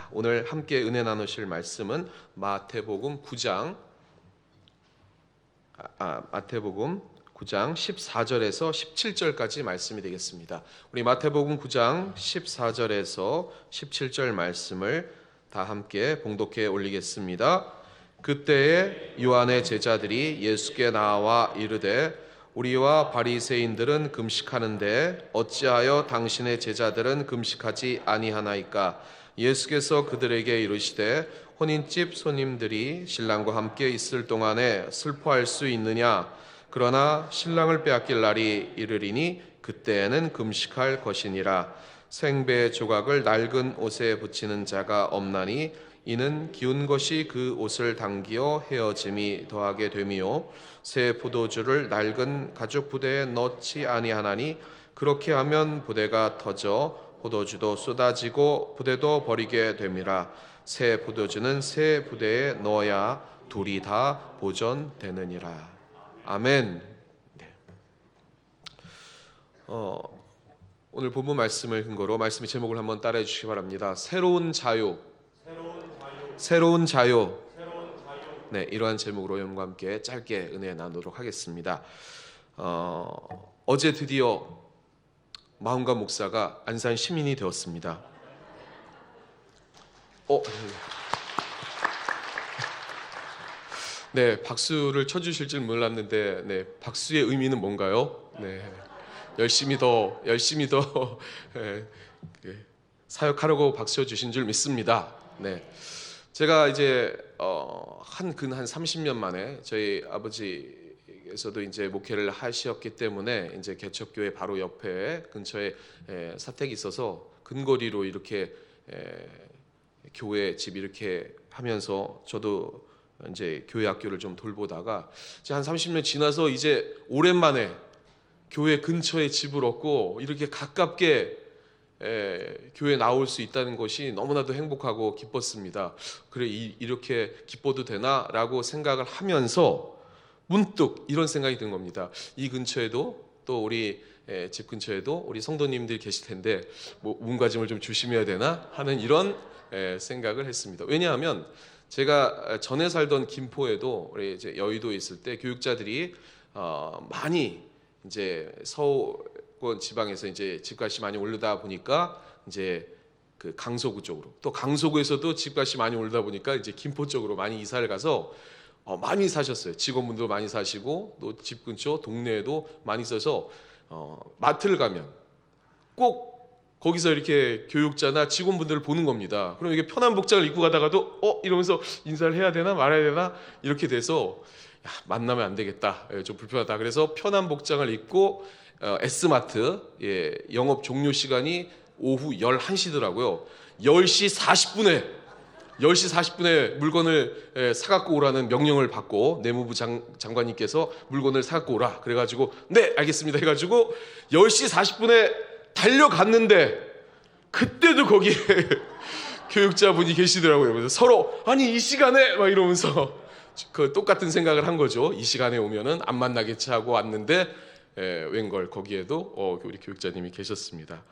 자, 오늘 함께 은혜 나누실 말씀은 마태복음 9장 14절에서 17절까지 말씀이 되겠습니다. 우리 마태복음 9장 14절에서 17절 말씀을 다 함께 봉독해 올리겠습니다. 그때에 요한의 제자들이 예수께 나와 이르되 우리와 바리새인들은 금식하는데 어찌하여 당신의 제자들은 금식하지 아니하나이까? 예수께서 그들에게 이르시되 혼인집 손님들이 신랑과 함께 있을 동안에 슬퍼할 수 있느냐? 그러나 신랑을 빼앗길 날이 이르리니 그때에는 금식할 것이니라. 생배 조각을 낡은 옷에 붙이는 자가 없나니 이는 기운 것이 그 옷을 당기어 헤어짐이 더하게 됨이요 새 포도주를 낡은 가죽 부대에 넣지 아니하나니 그렇게 하면 부대가 터져 포도주도 쏟아지고 부대도 버리게 됨이라. 새 포도주는 새 부대에 넣어야 둘이 다 보존되느니라. 아멘. 네. 오늘 본문 말씀을 근거로 말씀의 제목을 한번 따라해 주시기 바랍니다. 새로운 자유. 새로운 자유. 네, 이러한 제목으로 여러분과 함께 짧게 은혜 나누도록 하겠습니다. 어제 드디어 마음과 목사가 안산 시민이 되었습니다. 네, 박수를 쳐주실 줄 몰랐는데, 네, 박수의 의미는 뭔가요? 네, 열심히 더 사역하려고 박수 주신 줄 믿습니다. 네, 제가 이제 한 30년 만에 저희 아버지께서도 이제 목회를 하셨기 때문에 이제 개척교회 바로 옆에 근처에 사택이 있어서 근거리로 이렇게 교회 집 이렇게 하면서 저도 이제 교회 학교를 좀 돌보다가 이제 한 30년 지나서 이제 오랜만에 교회 근처에 집을 얻고 이렇게 가깝게 교회 나올 수 있다는 것이 너무나도 행복하고 기뻤습니다. 그래 이렇게 기뻐도 되나라고 생각을 하면서 문득 이런 생각이 든 겁니다. 이 근처에도 또 우리 집 근처에도 우리 성도님들이 계실 텐데 뭐 몸가짐을 좀 조심해야 되나 하는 이런 생각을 했습니다. 왜냐하면 제가 전에 살던 김포에도 우리 이제 여의도에 있을 때 교육자들이 많이 이제 서울권 지방에서 이제 집값이 많이 오르다 보니까 이제 그 강서구 쪽으로 또 강서구에서도 집값이 많이 오르다 보니까 이제 김포 쪽으로 많이 이사를 가서 많이 사셨어요. 직원분도 많이 사시고 또 집 근처 동네에도 많이 있어서 마트를 가면 꼭 거기서 이렇게 교육자나 직원분들을 보는 겁니다. 그럼 이게 편한 복장을 입고 가다가도 이러면서 인사를 해야 되나 말아야 되나 이렇게 돼서 만나면 안 되겠다. 좀 불편하다. 그래서 편한 복장을 입고 S마트 영업 종료 시간이 오후 11시더라고요. 10시 40분에 물건을 사갖고 오라는 명령을 받고 내무부 장관님께서 물건을 사갖고 오라. 그래가지고 네 알겠습니다 해가지고 10시 40분에 달려갔는데 그때도 거기에 교육자분이 계시더라고요. 그래서 서로 아니 이 시간에 막 이러면서 그 똑같은 생각을 한 거죠. 이 시간에 오면은 안 만나겠지 하고 왔는데 웬걸 거기에도 우리 교육자님이 계셨습니다.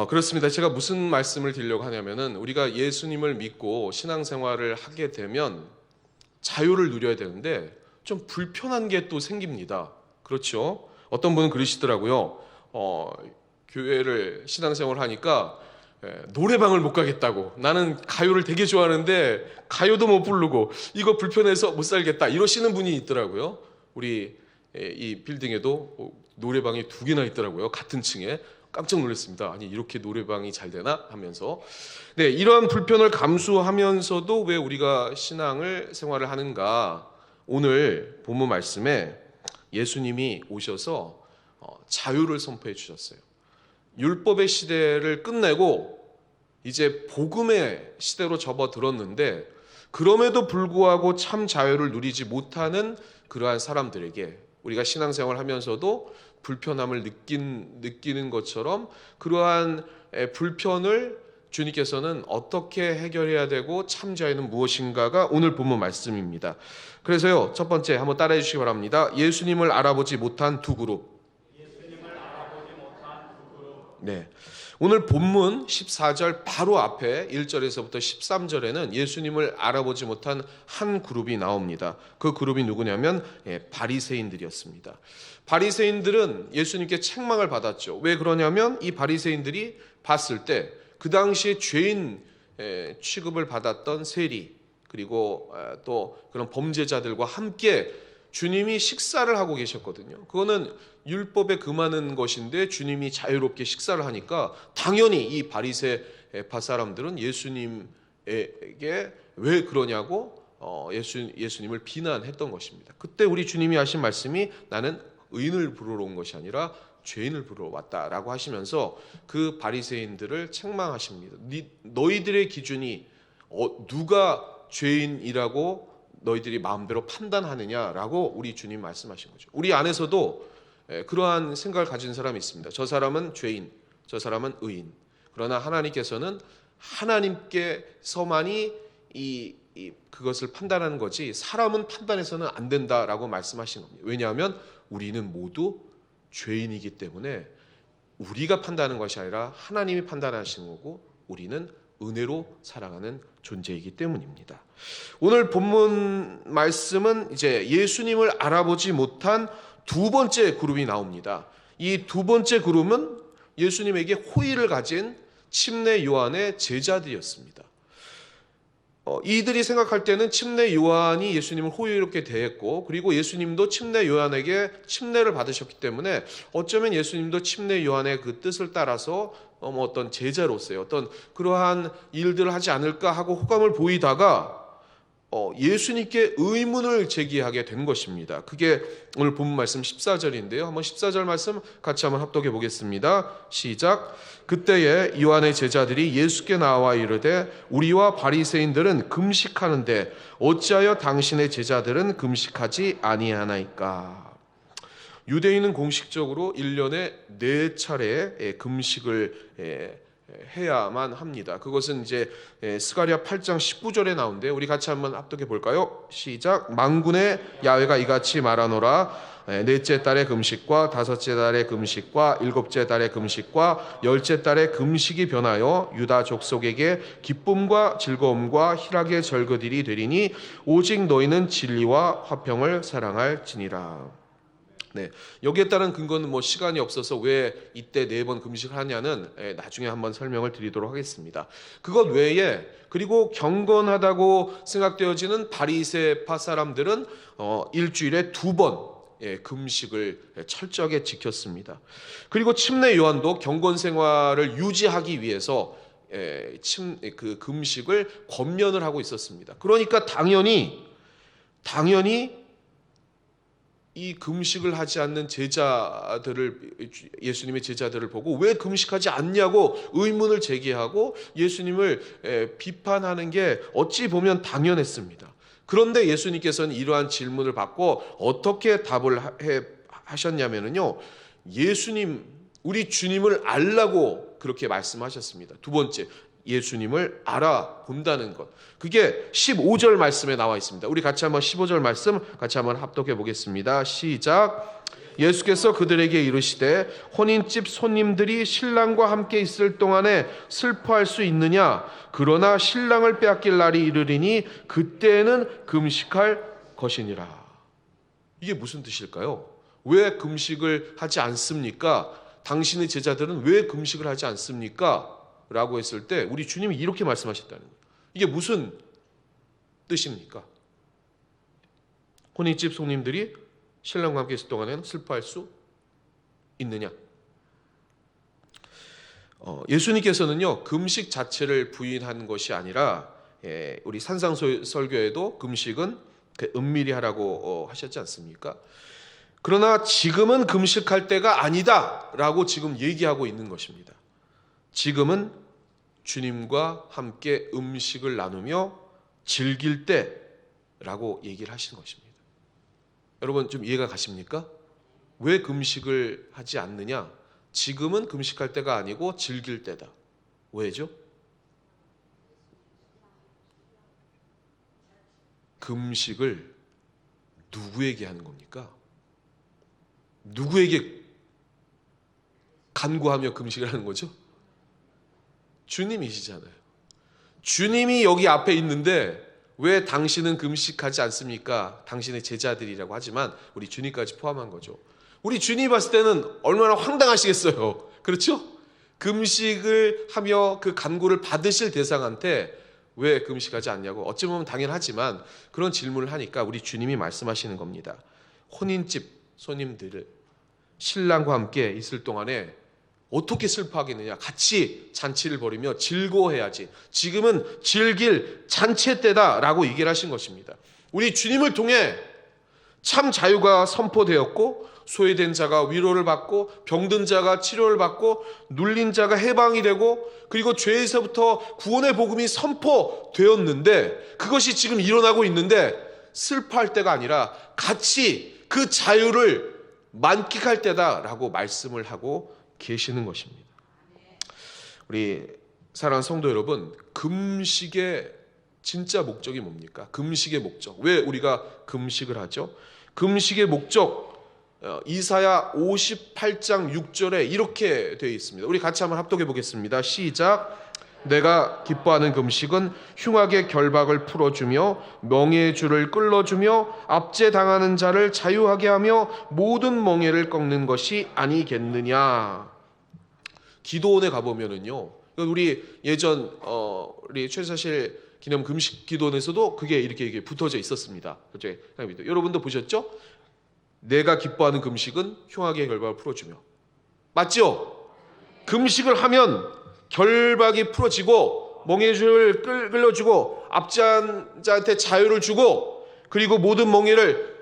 그렇습니다. 제가 무슨 말씀을 드리려고 하냐면은 우리가 예수님을 믿고 신앙생활을 하게 되면 자유를 누려야 되는데 좀 불편한 게 또 생깁니다. 그렇죠? 어떤 분은 그러시더라고요. 교회를 신앙생활을 하니까 노래방을 못 가겠다고. 나는 가요를 되게 좋아하는데 가요도 못 부르고 이거 불편해서 못 살겠다 이러시는 분이 있더라고요. 우리 이 빌딩에도 노래방이 2개나 있더라고요. 같은 층에. 깜짝 놀랐습니다. 아니 이렇게 노래방이 잘 되나 하면서 네, 이러한 불편을 감수하면서도 왜 우리가 신앙을 생활을 하는가? 오늘 본문 말씀에 예수님이 오셔서 자유를 선포해 주셨어요. 율법의 시대를 끝내고 이제 복음의 시대로 접어들었는데 그럼에도 불구하고 참 자유를 누리지 못하는 그러한 사람들에게 우리가 신앙생활을 하면서도 불편함을 느끼는 것처럼 그러한 불편을 주님께서는 어떻게 해결해야 되고 참 자유는 무엇인가가 오늘 본문 말씀입니다. 그래서요, 첫 번째 한번 따라해 주시기 바랍니다. 예수님을 알아보지 못한 두 그룹. 네, 오늘 본문 14절 바로 앞에 1절에서부터 13절에는 예수님을 알아보지 못한 한 그룹이 나옵니다. 그 그룹이 누구냐면 바리새인들이었습니다. 바리새인들은 예수님께 책망을 받았죠. 왜 그러냐면 이 바리새인들이 봤을 때 그 당시에 죄인 취급을 받았던 세리 그리고 또 그런 범죄자들과 함께 주님이 식사를 하고 계셨거든요. 그거는 율법에 금하는 것인데 주님이 자유롭게 식사를 하니까 당연히 이 바리새파 사람들은 예수님에게 왜 그러냐고 예수님을 비난했던 것입니다. 그때 우리 주님이 하신 말씀이 나는 의인을 부르러 온 것이 아니라 죄인을 부르러 왔다라고 하시면서 그 바리새인들을 책망하십니다. 너희들의 기준이 누가 죄인이라고 너희들이 마음대로 판단하느냐라고 우리 주님 말씀하신 거죠. 우리 안에서도 그러한 생각을 가진 사람이 있습니다. 저 사람은 죄인, 저 사람은 의인. 그러나 하나님께서는 하나님께서만이 그것을 판단하는 거지 사람은 판단해서는 안 된다라고 말씀하신 겁니다. 왜냐하면 우리는 모두 죄인이기 때문에 우리가 판단하는 것이 아니라 하나님이 판단하시는 거고 우리는 은혜로 살아가는 존재이기 때문입니다. 오늘 본문 말씀은 이제 예수님을 알아보지 못한 두 번째 그룹이 나옵니다. 이 두 번째 그룹은 예수님에게 호의를 가진 침례 요한의 제자들이었습니다. 이들이 생각할 때는 침례 요한이 예수님을 호의롭게 대했고 그리고 예수님도 침례 요한에게 침례를 받으셨기 때문에 어쩌면 예수님도 침례 요한의 그 뜻을 따라서 어떤 제자로서의 어떤 그러한 일들을 하지 않을까 하고 호감을 보이다가 예수님께 의문을 제기하게 된 것입니다. 그게 오늘 본문 말씀 14절인데요. 한번 14절 말씀 같이 한번 합독해 보겠습니다. 시작. 그때에 요한의 제자들이 예수께 나와 이르되 우리와 바리새인들은 금식하는데 어찌하여 당신의 제자들은 금식하지 아니하나이까. 유대인은 공식적으로 1년에 4차례 금식을 해야만 합니다. 그것은 이제 스가랴 8장 19절에 나오는데 우리 같이 한번 합독해 볼까요? 시작. 만군의 야훼가 이같이 말하노라. 넷째 달의 금식과 다섯째 달의 금식과 일곱째 달의 금식과 열째 달의 금식이 변하여 유다 족속에게 기쁨과 즐거움과 희락의 절거들이 되리니 오직 너희는 진리와 화평을 사랑할지니라. 네, 여기에 따른 근거는 시간이 없어서 왜 이때 4번 금식을 하냐는 나중에 한번 설명을 드리도록 하겠습니다. 그것 외에 그리고 경건하다고 생각되어지는 바리새파 사람들은 일주일에 2번 금식을 철저하게 지켰습니다. 그리고 침례 요한도 경건 생활을 유지하기 위해서 그 금식을 권면을 하고 있었습니다. 그러니까 당연히 이 금식을 하지 않는 예수님의 제자들을 보고 왜 금식하지 않냐고 의문을 제기하고 예수님을 비판하는 게 어찌 보면 당연했습니다. 그런데 예수님께서는 이러한 질문을 받고 어떻게 답을 하셨냐면요. 우리 주님을 알라고 그렇게 말씀하셨습니다. 두 번째, 예수님을 알아본다는 것. 그게 15절 말씀에 나와 있습니다. 우리 같이 한번 15절 말씀 같이 한번 합독해 보겠습니다. 시작. 예수께서 그들에게 이르시되 혼인집 손님들이 신랑과 함께 있을 동안에 슬퍼할 수 있느냐? 그러나 신랑을 빼앗길 날이 이르리니 그때에는 금식할 것이니라. 이게 무슨 뜻일까요? 왜 금식을 하지 않습니까? 당신의 제자들은 왜 금식을 하지 않습니까? 라고 했을 때 우리 주님이 이렇게 말씀하셨다는 거예요. 이게 무슨 뜻입니까? 혼인집 손님들이 신랑과 함께 있을 동안에는 슬퍼할 수 있느냐? 예수님께서는요 금식 자체를 부인한 것이 아니라 우리 산상설교에도 금식은 은밀히 하라고 하셨지 않습니까? 그러나 지금은 금식할 때가 아니다라고 지금 얘기하고 있는 것입니다. 지금은 주님과 함께 음식을 나누며 즐길 때라고 얘기를 하시는 것입니다. 여러분 좀 이해가 가십니까? 왜 금식을 하지 않느냐? 지금은 금식할 때가 아니고 즐길 때다. 왜죠? 금식을 누구에게 하는 겁니까? 누구에게 간구하며 금식을 하는 거죠? 주님이시잖아요. 주님이 여기 앞에 있는데 왜 당신은 금식하지 않습니까? 당신의 제자들이라고 하지만 우리 주님까지 포함한 거죠. 우리 주님이 봤을 때는 얼마나 황당하시겠어요. 그렇죠? 금식을 하며 그 간구를 받으실 대상한테 왜 금식하지 않냐고, 어찌 보면 당연하지만 그런 질문을 하니까 우리 주님이 말씀하시는 겁니다. 혼인집 손님들을 신랑과 함께 있을 동안에 어떻게 슬퍼하겠느냐. 같이 잔치를 벌이며 즐거워해야지. 지금은 즐길 잔치 때다라고 얘기를 하신 것입니다. 우리 주님을 통해 참 자유가 선포되었고, 소외된 자가 위로를 받고, 병든 자가 치료를 받고, 눌린 자가 해방이 되고, 그리고 죄에서부터 구원의 복음이 선포되었는데, 그것이 지금 일어나고 있는데 슬퍼할 때가 아니라 같이 그 자유를 만끽할 때다라고 말씀을 하고 계시는 것입니다. 우리 사랑하는 성도 여러분, 금식의 진짜 목적이 뭡니까? 금식의 목적. 왜 우리가 금식을 하죠? 금식의 목적, 이사야 58장 6절에 이렇게 되어 있습니다. 우리 같이 한번 합독해 보겠습니다. 시작. 내가 기뻐하는 금식은 흉악의 결박을 풀어주며 명예의 줄을 끌어주며 압제당하는 자를 자유하게 하며 모든 멍에를 꺾는 것이 아니겠느냐. 기도원에 가보면은요, 우리 예전 우리 최사실 기념 금식 기도원에서도 그게 이렇게 붙어져 있었습니다. 그렇죠? 여러분도 보셨죠? 내가 기뻐하는 금식은 흉악의 결박을 풀어주며. 맞죠? 금식을 하면 결박이 풀어지고 멍에의 줄을 끌어주고 압제한 자한테 자유를 주고, 그리고 모든 멍에를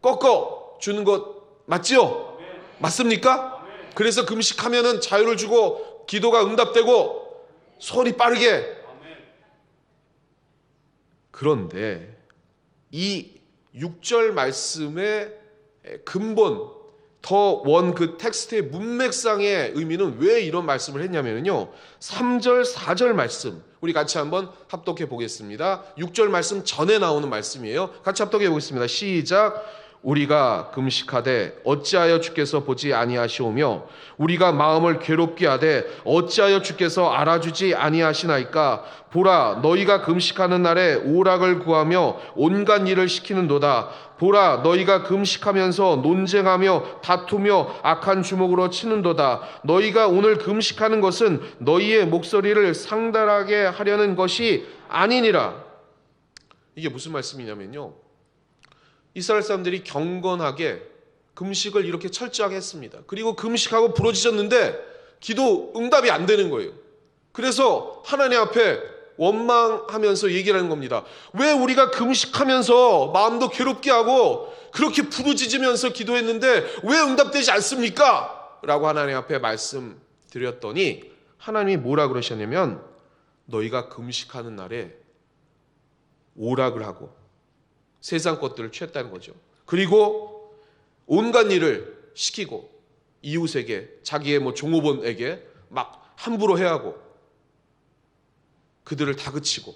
꺾어 주는 것 맞지요? 맞습니까? 그래서 금식하면은 자유를 주고 기도가 응답되고 소원이 빠르게. 그런데 이 6절 말씀의 근본, 더 원 그 텍스트의 문맥상의 의미는 왜 이런 말씀을 했냐면요, 3절 4절 말씀 우리 같이 한번 합독해 보겠습니다. 6절 말씀 전에 나오는 말씀이에요. 같이 합독해 보겠습니다. 시작. 우리가 금식하되 어찌하여 주께서 보지 아니하시오며 우리가 마음을 괴롭게 하되 어찌하여 주께서 알아주지 아니하시나이까. 보라, 너희가 금식하는 날에 오락을 구하며 온갖 일을 시키는도다. 보라, 너희가 금식하면서 논쟁하며 다투며 악한 주먹으로 치는도다. 너희가 오늘 금식하는 것은 너희의 목소리를 상달하게 하려는 것이 아니니라. 이게 무슨 말씀이냐면요, 이스라엘 사람들이 경건하게 금식을 이렇게 철저하게 했습니다. 그리고 금식하고 부러지셨는데 기도 응답이 안 되는 거예요. 그래서 하나님 앞에 원망하면서 얘기를 하는 겁니다. 왜 우리가 금식하면서 마음도 괴롭게 하고 그렇게 부르짖으면서 기도했는데 왜 응답되지 않습니까? 라고 하나님 앞에 말씀드렸더니 하나님이 뭐라 그러셨냐면, 너희가 금식하는 날에 오락을 하고 세상 것들을 취했다는 거죠. 그리고 온갖 일을 시키고 이웃에게, 자기의 종업원에게 막 함부로 해하고 그들을 다그치고,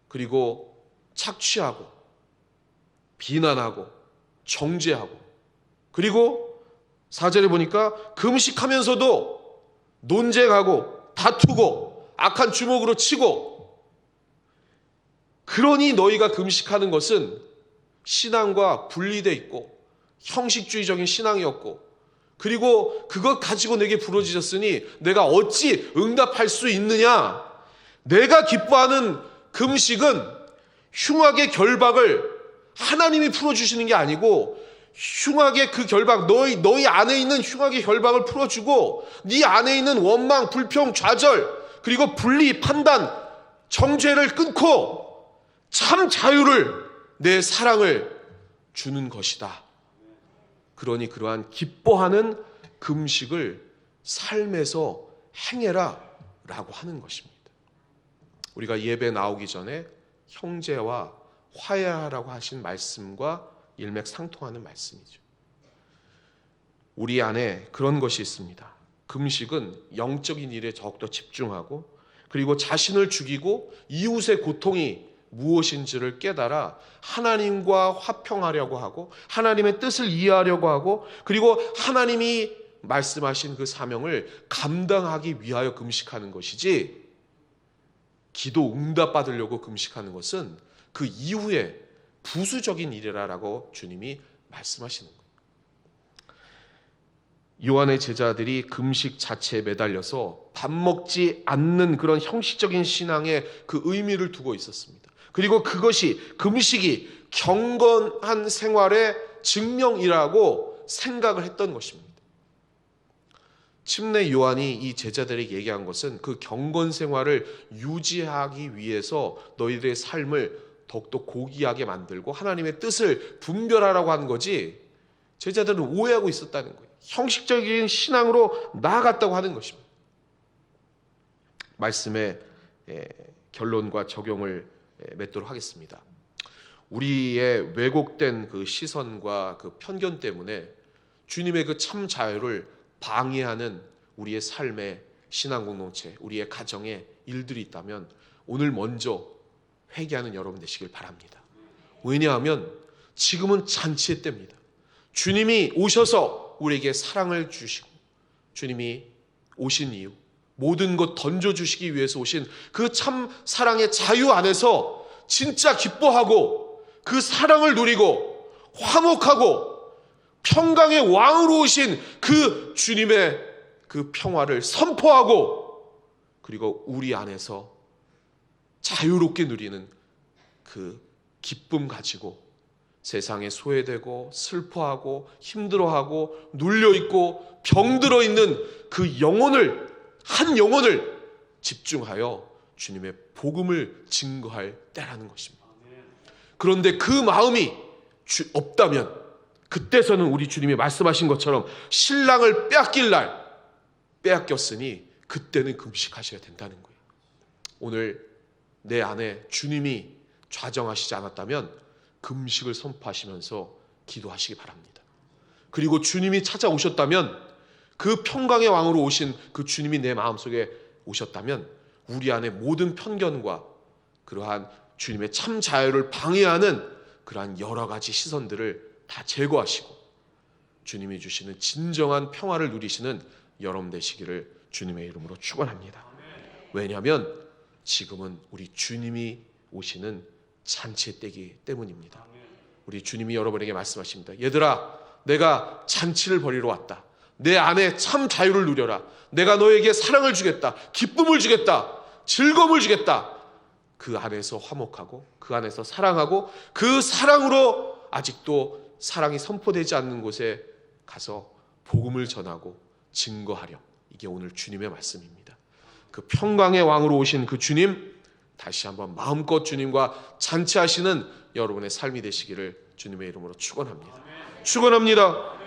그리고 착취하고 비난하고 정죄하고, 그리고 4절에 보니까 금식하면서도 논쟁하고 다투고 악한 주먹으로 치고. 그러니 너희가 금식하는 것은 신앙과 분리되어 있고 형식주의적인 신앙이었고, 그리고 그것 가지고 내게 부러지셨으니 내가 어찌 응답할 수 있느냐. 내가 기뻐하는 금식은 흉악의 결박을 하나님이 풀어주시는 게 아니고, 흉악의 그 결박, 너희 안에 있는 흉악의 결박을 풀어주고 네 안에 있는 원망, 불평, 좌절, 그리고 분리, 판단, 정죄를 끊고 참 자유를, 내 사랑을 주는 것이다. 그러니 그러한 기뻐하는 금식을 삶에서 행해라 라고 하는 것입니다. 우리가 예배 나오기 전에 형제와 화해하라고 하신 말씀과 일맥상통하는 말씀이죠. 우리 안에 그런 것이 있습니다. 금식은 영적인 일에 더욱더 집중하고, 그리고 자신을 죽이고 이웃의 고통이 무엇인지를 깨달아 하나님과 화평하려고 하고 하나님의 뜻을 이해하려고 하고, 그리고 하나님이 말씀하신 그 사명을 감당하기 위하여 금식하는 것이지, 기도 응답 받으려고 금식하는 것은 그 이후에 부수적인 일이라고 주님이 말씀하시는 거예요. 요한의 제자들이 금식 자체에 매달려서 밥 먹지 않는 그런 형식적인 신앙의 그 의미를 두고 있었습니다. 그리고 그것이, 금식이 경건한 생활의 증명이라고 생각을 했던 것입니다. 침례 요한이 이 제자들에게 얘기한 것은 그 경건 생활을 유지하기 위해서 너희들의 삶을 더욱더 고귀하게 만들고 하나님의 뜻을 분별하라고 하는 거지, 제자들은 오해하고 있었다는 거예요. 형식적인 신앙으로 나아갔다고 하는 것입니다. 말씀의 결론과 적용을 맺도록 하겠습니다. 우리의 왜곡된 그 시선과 그 편견 때문에 주님의 그 참 자유를 방해하는 우리의 삶의 신앙 공동체, 우리의 가정에 일들이 있다면 오늘 먼저 회개하는 여러분 되시길 바랍니다. 왜냐하면 지금은 잔치의 때입니다. 주님이 오셔서 우리에게 사랑을 주시고, 주님이 오신 이유, 모든 것 던져주시기 위해서 오신 그 참 사랑의 자유 안에서 진짜 기뻐하고 그 사랑을 누리고 화목하고 평강의 왕으로 오신 그 주님의 그 평화를 선포하고, 그리고 우리 안에서 자유롭게 누리는 그 기쁨 가지고 세상에 소외되고 슬퍼하고 힘들어하고 눌려있고 병들어 있는 그 영혼을, 한 영혼을 집중하여 주님의 복음을 증거할 때라는 것입니다. 그런데 그 마음이 없다면 그때서는 우리 주님이 말씀하신 것처럼 신랑을 빼앗길 날, 빼앗겼으니 그때는 금식하셔야 된다는 거예요. 오늘 내 안에 주님이 좌정하시지 않았다면 금식을 선포하시면서 기도하시기 바랍니다. 그리고 주님이 찾아오셨다면, 그 평강의 왕으로 오신 그 주님이 내 마음속에 오셨다면 우리 안에 모든 편견과 그러한 주님의 참 자유를 방해하는 그러한 여러 가지 시선들을 다 제거하시고 주님이 주시는 진정한 평화를 누리시는 여러분 되시기를 주님의 이름으로 축원합니다. 왜냐하면 지금은 우리 주님이 오시는 잔치의 때이기 때문입니다. 우리 주님이 여러분에게 말씀하십니다. 얘들아, 내가 잔치를 벌이러 왔다. 내 안에 참 자유를 누려라. 내가 너에게 사랑을 주겠다. 기쁨을 주겠다. 즐거움을 주겠다. 그 안에서 화목하고 그 안에서 사랑하고 그 사랑으로 아직도 사랑이 선포되지 않는 곳에 가서 복음을 전하고 증거하렴. 이게 오늘 주님의 말씀입니다. 그 평강의 왕으로 오신 그 주님, 다시 한번 마음껏 주님과 잔치하시는 여러분의 삶이 되시기를 주님의 이름으로 축원합니다. 축원합니다.